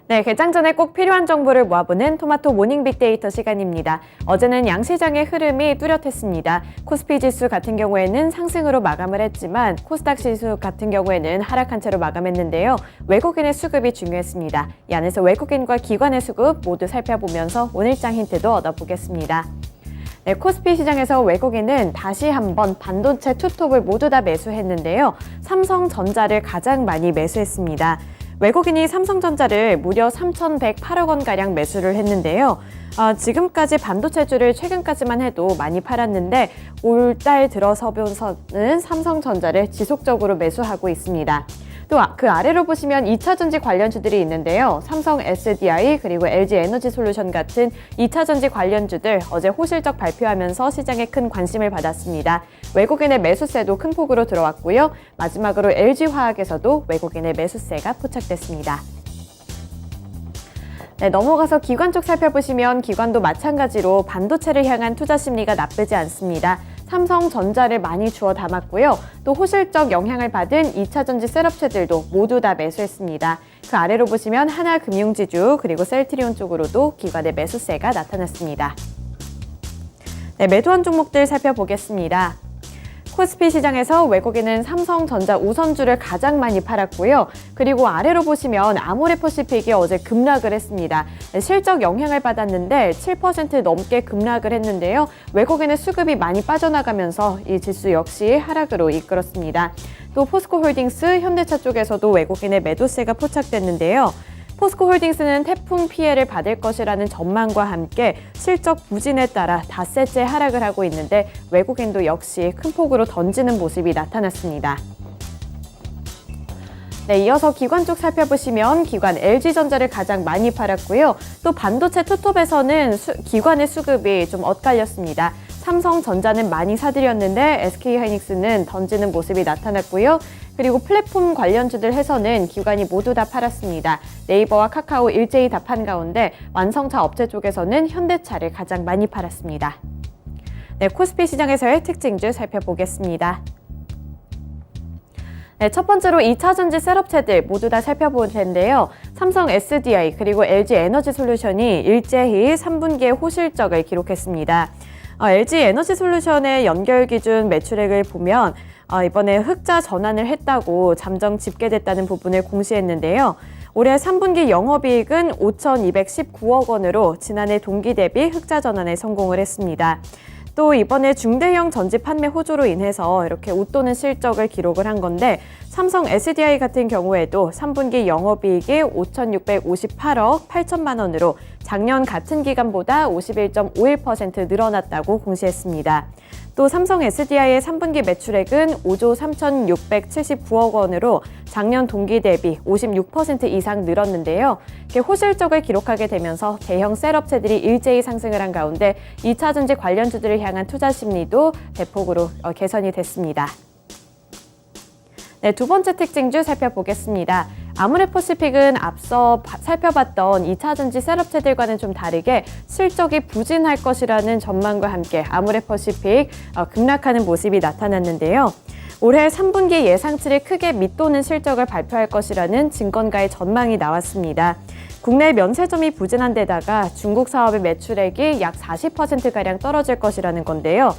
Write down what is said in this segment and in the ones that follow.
네, 개장 전에 꼭 필요한 정보를 모아보는 토마토 모닝 빅데이터 시간입니다. 어제는 양시장의 흐름이 뚜렷했습니다. 코스피 지수 같은 경우에는 상승으로 마감을 했지만 코스닥 지수 같은 경우에는 하락한 채로 마감했는데요. 외국인의 수급이 중요했습니다. 이 안에서 외국인과 기관의 수급 모두 살펴보면서 오늘장 힌트도 얻어보겠습니다. 네, 코스피 시장에서 외국인은 다시 한번 반도체 투톱을 모두 다 매수했는데요. 삼성전자를 가장 많이 매수했습니다. 외국인이 삼성전자를 무려 3,108억 원가량 매수를 했는데요. 지금까지 반도체주를 최근까지만 해도 많이 팔았는데 올 달 들어서면서는 삼성전자를 지속적으로 매수하고 있습니다. 또 그 아래로 보시면 2차전지 관련주들이 있는데요. 삼성 SDI 그리고 LG 에너지솔루션 같은 2차전지 관련주들 어제 호실적 발표하면서 시장에 큰 관심을 받았습니다. 외국인의 매수세도 큰 폭으로 들어왔고요. 마지막으로 LG화학에서도 외국인의 매수세가 포착됐습니다. 네, 넘어가서 기관 쪽 살펴보시면 기관도 마찬가지로 반도체를 향한 투자 심리가 나쁘지 않습니다. 삼성전자를 많이 주워 담았고요. 또 호실적 영향을 받은 2차전지 셋업체들도 모두 다 매수했습니다. 그 아래로 보시면 하나금융지주 그리고 셀트리온 쪽으로도 기관의 매수세가 나타났습니다. 네, 매도한 종목들 살펴보겠습니다. 코스피 시장에서 외국인은 삼성전자 우선주를 가장 많이 팔았고요. 그리고 아래로 보시면 아모레퍼시픽이 어제 급락을 했습니다. 실적 영향을 받았는데 7% 넘게 급락을 했는데요. 외국인의 수급이 많이 빠져나가면서 이 지수 역시 하락으로 이끌었습니다. 또 포스코홀딩스, 현대차 쪽에서도 외국인의 매도세가 포착됐는데요. 포스코홀딩스는 태풍 피해를 받을 것이라는 전망과 함께 실적 부진에 따라 닷새째 하락을 하고 있는데 외국인도 역시 큰 폭으로 던지는 모습이 나타났습니다. 네, 이어서 기관 쪽 살펴보시면 기관 LG전자를 가장 많이 팔았고요. 또 반도체 투톱에서는 기관의 수급이 좀 엇갈렸습니다. 삼성전자는 많이 사들였는데 SK하이닉스는 던지는 모습이 나타났고요. 그리고 플랫폼 관련주들 해서는 기관이 모두 다 팔았습니다. 네이버와 카카오 일제히 다 판 가운데 완성차 업체 쪽에서는 현대차를 가장 많이 팔았습니다. 네, 코스피 시장에서의 특징주 살펴보겠습니다. 네, 첫 번째로 2차전지 셋업체들 모두 다 살펴볼 텐데요. 삼성 SDI 그리고 LG 에너지솔루션이 일제히 3분기에 호실적을 기록했습니다. LG 에너지솔루션의 연결 기준 매출액을 보면 이번에 흑자 전환을 했다고 잠정 집계됐다는 부분을 공시했는데요. 올해 3분기 영업이익은 5,219억 원으로 지난해 동기 대비 흑자 전환에 성공을 했습니다. 또 이번에 중대형 전지 판매 호조로 인해서 이렇게 웃도는 실적을 기록을 한 건데 삼성 SDI 같은 경우에도 3분기 영업이익이 5,658억 8천만 원으로 작년 같은 기간보다 51.51% 늘어났다고 공시했습니다. 또 삼성 SDI의 3분기 매출액은 5조 3,679억 원으로 작년 동기 대비 56% 이상 늘었는데요. 호실적을 기록하게 되면서 대형 셋업체들이 일제히 상승을 한 가운데 2차전지 관련주들을 향한 투자 심리도 대폭으로 개선이 됐습니다. 네, 두 번째 특징주 살펴보겠습니다. 아모레퍼시픽은 앞서 살펴봤던 2차전지 셋업체들과는 좀 다르게 실적이 부진할 것이라는 전망과 함께 아모레퍼시픽 급락하는 모습이 나타났는데요. 올해 3분기 예상치를 크게 밑도는 실적을 발표할 것이라는 증권가의 전망이 나왔습니다. 국내 면세점이 부진한 데다가 중국 사업의 매출액이 약 40%가량 떨어질 것이라는 건데요.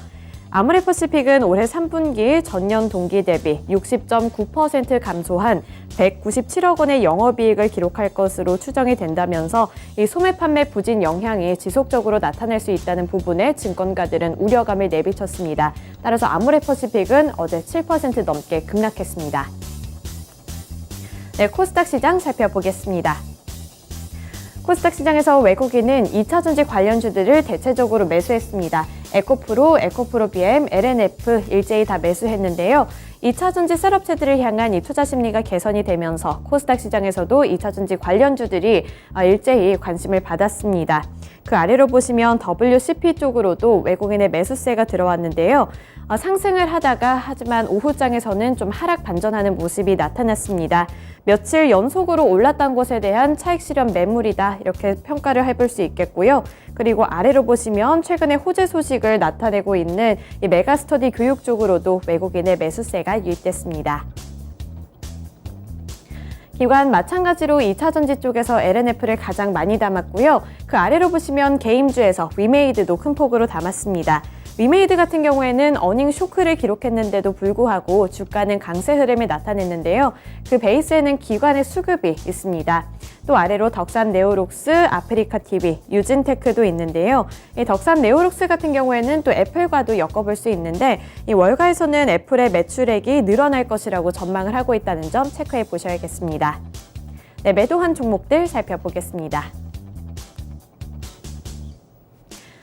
아모레퍼시픽은 올해 3분기 전년 동기 대비 60.9% 감소한 197억 원의 영업이익을 기록할 것으로 추정이 된다면서 이 소매 판매 부진 영향이 지속적으로 나타날 수 있다는 부분에 증권가들은 우려감을 내비쳤습니다. 따라서 아모레퍼시픽은 어제 7% 넘게 급락했습니다. 네, 코스닥 시장 살펴보겠습니다. 코스닥 시장에서 외국인은 2차전지 관련주들을 대체적으로 매수했습니다. 에코프로, 에코프로비엠, LNF 일제히 다 매수했는데요. 2차전지 셋업체들을 향한 이 투자 심리가 개선이 되면서 코스닥 시장에서도 2차전지 관련주들이 일제히 관심을 받았습니다. 그 아래로 보시면 WCP 쪽으로도 외국인의 매수세가 들어왔는데요. 상승을 하다가 하지만 오후장에서는 좀 하락 반전하는 모습이 나타났습니다. 며칠 연속으로 올랐던 것에 대한 차익 실현 매물이다 이렇게 평가를 해볼 수 있겠고요. 그리고 아래로 보시면 최근에 호재 소식을 나타내고 있는 이 메가스터디 교육 쪽으로도 외국인의 매수세가 유입됐습니다. 기관 마찬가지로 2차전지 쪽에서 LNF를 가장 많이 담았고요. 그 아래로 보시면 게임주에서 위메이드도 큰 폭으로 담았습니다. 위메이드 같은 경우에는 어닝 쇼크를 기록했는데도 불구하고 주가는 강세 흐름을 나타냈는데요. 그 베이스에는 기관의 수급이 있습니다. 또 아래로 덕산 네오록스, 아프리카 TV, 유진테크도 있는데요. 이 덕산 네오록스 같은 경우에는 또 애플과도 엮어볼 수 있는데 이 월가에서는 애플의 매출액이 늘어날 것이라고 전망을 하고 있다는 점 체크해 보셔야겠습니다. 네, 매도한 종목들 살펴보겠습니다.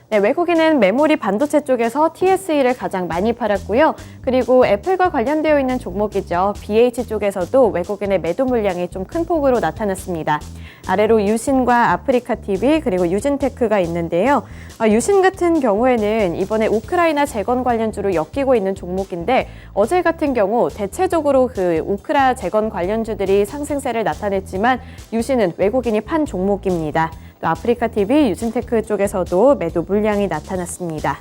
네, 외국인은 메모리 반도체 쪽에서 TSE를 가장 많이 팔았고요. 그리고 애플과 관련되어 있는 종목이죠. BH 쪽에서도 외국인의 매도 물량이 좀 큰 폭으로 나타났습니다. 아래로 유신과 아프리카 TV 그리고 유진테크가 있는데요. 유신 같은 경우에는 이번에 우크라이나 재건 관련주로 엮이고 있는 종목인데 어제 같은 경우 대체적으로 그 우크라 재건 관련주들이 상승세를 나타냈지만 유신은 외국인이 판 종목입니다. 또 아프리카 TV, 유진테크 쪽에서도 매도 물량이 나타났습니다.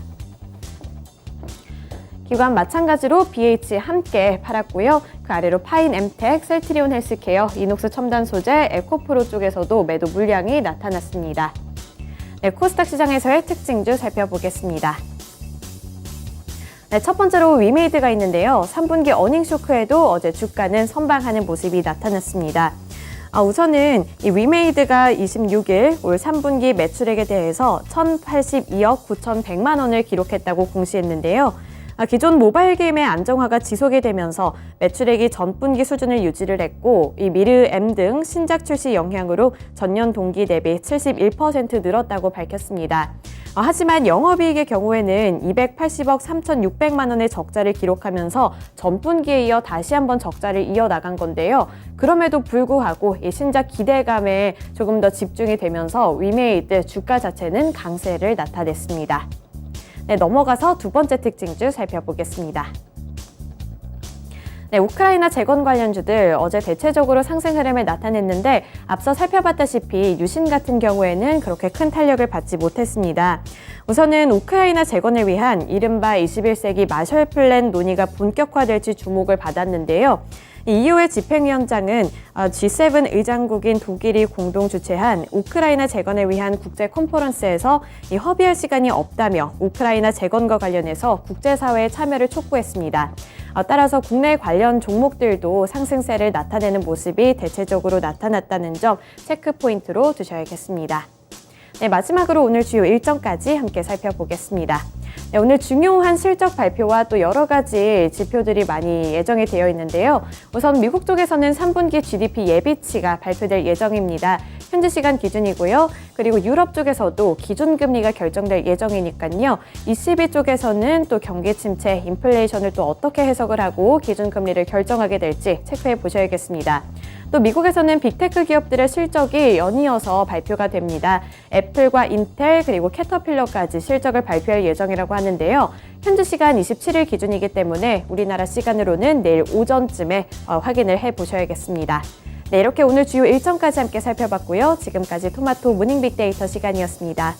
기관 마찬가지로 BH 함께 팔았고요. 그 아래로 파인 엠텍, 셀트리온 헬스케어, 이녹스 첨단 소재, 에코프로 쪽에서도 매도 물량이 나타났습니다. 네, 코스닥 시장에서의 특징주 살펴보겠습니다. 네, 첫 번째로 위메이드가 있는데요. 3분기 어닝 쇼크에도 어제 주가는 선방하는 모습이 나타났습니다. 우선은 이 위메이드가 26일 올 3분기 매출액에 대해서 1,082억 9,100만 원을 기록했다고 공시했는데요. 기존 모바일 게임의 안정화가 지속이 되면서 매출액이 전분기 수준을 유지를 했고 이 미르 M 등 신작 출시 영향으로 전년 동기 대비 71% 늘었다고 밝혔습니다. 하지만 영업이익의 경우에는 280억 3,600만 원의 적자를 기록하면서 전분기에 이어 다시 한번 적자를 이어나간 건데요. 그럼에도 불구하고 이 신작 기대감에 조금 더 집중이 되면서 위메이드 주가 자체는 강세를 나타냈습니다. 네, 넘어가서 두 번째 특징주 살펴보겠습니다. 네, 우크라이나 재건 관련주들 어제 대체적으로 상승 흐름을 나타냈는데 앞서 살펴봤다시피 유신 같은 경우에는 그렇게 큰 탄력을 받지 못했습니다. 우선은 우크라이나 재건을 위한 이른바 21세기 마셜 플랜 논의가 본격화될지 주목을 받았는데요. EU의 집행위원장은 G7 의장국인 독일이 공동 주최한 우크라이나 재건을 위한 국제 컨퍼런스에서 협의할 시간이 없다며 우크라이나 재건과 관련해서 국제사회의 참여를 촉구했습니다. 따라서 국내 관련 종목들도 상승세를 나타내는 모습이 대체적으로 나타났다는 점 체크 포인트로 두셔야겠습니다. 네, 마지막으로 오늘 주요 일정까지 함께 살펴보겠습니다. 네, 오늘 중요한 실적 발표와 또 여러 가지 지표들이 많이 예정이 되어 있는데요. 우선 미국 쪽에서는 3분기 GDP 예비치가 발표될 예정입니다. 현지 시간 기준이고요. 그리고 유럽 쪽에서도 기준금리가 결정될 예정이니까요. ECB 쪽에서는 또 경기 침체, 인플레이션을 또 어떻게 해석을 하고 기준금리를 결정하게 될지 체크해 보셔야겠습니다. 또 미국에서는 빅테크 기업들의 실적이 연이어서 발표가 됩니다. 애플과 인텔 그리고 캐터필러까지 실적을 발표할 예정이라고 하는데요. 현지 시간 27일 기준이기 때문에 우리나라 시간으로는 내일 오전쯤에 확인을 해보셔야겠습니다. 네, 이렇게 오늘 주요 일정까지 함께 살펴봤고요. 지금까지 토마토 모닝 빅데이터 시간이었습니다.